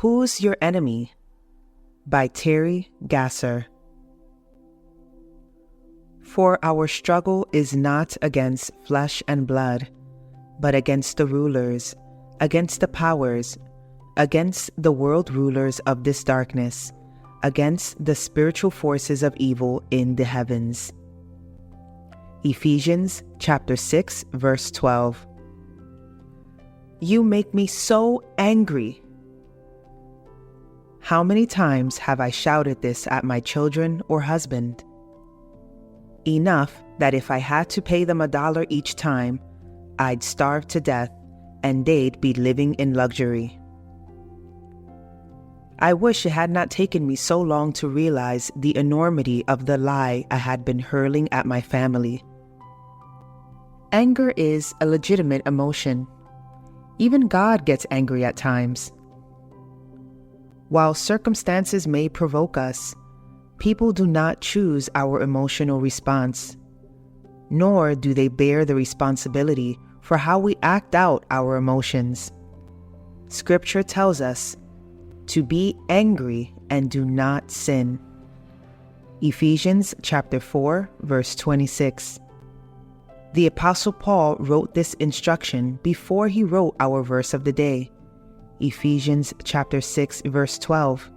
Who's Your Enemy? By Teri Gasser. For our struggle is not against flesh and blood, but against the rulers, against the powers, against the world rulers of this darkness, against the spiritual forces of evil in the heavens. Ephesians chapter 6, verse 12. You make me so angry. How many times have I shouted this at my children or husband? Enough that if I had to pay them $1 each time, I'd starve to death and they'd be living in luxury. I wish it had not taken me so long to realize the enormity of the lie I had been hurling at my family. Anger is a legitimate emotion. Even God gets angry at times. While circumstances may provoke us, people do not choose our emotional response, nor do they bear the responsibility for how we act out our emotions. Scripture tells us to be angry and do not sin. Ephesians chapter 4, verse 26. The Apostle Paul wrote this instruction before he wrote our verse of the day, Ephesians chapter 6, verse 12.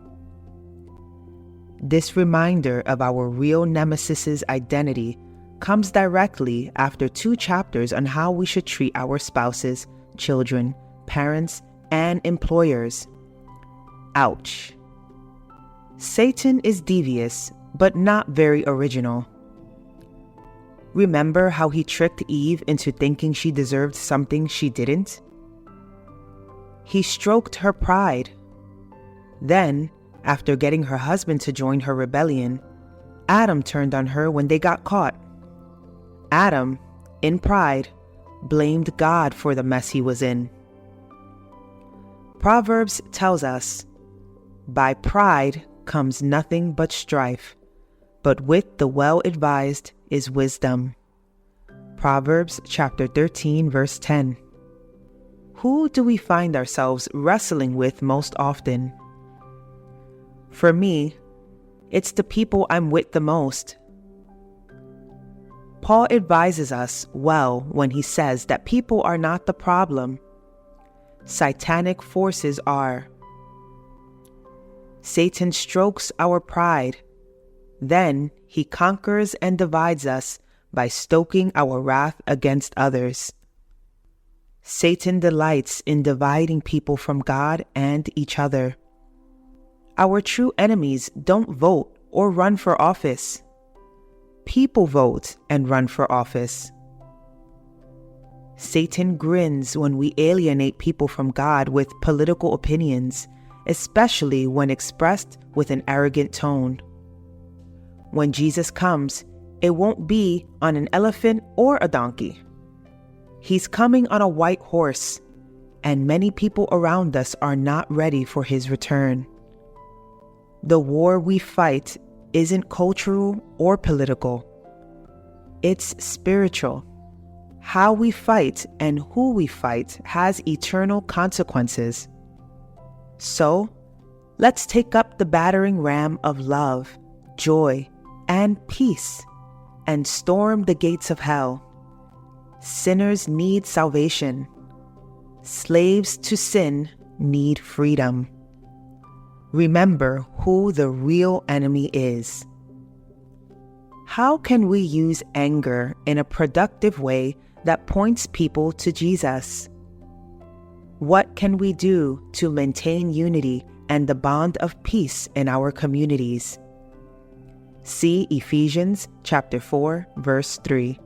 This reminder of our real nemesis's identity comes directly after 2 chapters on how we should treat our spouses, children, parents, and employers. Ouch. Satan is devious, but not very original. Remember how he tricked Eve into thinking she deserved something she didn't? He stroked her pride. Then, after getting her husband to join her rebellion, Adam turned on her when they got caught. Adam, in pride, blamed God for the mess he was in. Proverbs tells us, by pride comes nothing but strife, but with the well-advised is wisdom. Proverbs chapter 13, verse 10. Who do we find ourselves wrestling with most often? For me, it's the people I'm with the most. Paul advises us well when he says that people are not the problem. Satanic forces are. Satan strokes our pride. Then he conquers and divides us by stoking our wrath against others. Satan delights in dividing people from God and each other. Our true enemies don't vote or run for office. People vote and run for office. Satan grins when we alienate people from God with political opinions, especially when expressed with an arrogant tone. When Jesus comes, it won't be on an elephant or a donkey. He's coming on a white horse, and many people around us are not ready for his return. The war we fight isn't cultural or political. It's spiritual. How we fight and who we fight has eternal consequences. So, let's take up the battering ram of love, joy, and peace, and storm the gates of hell. Sinners need salvation. Slaves to sin need freedom. Remember who the real enemy is. How can we use anger in a productive way that points people to Jesus? What can we do to maintain unity and the bond of peace in our communities? See Ephesians chapter 4, verse 3.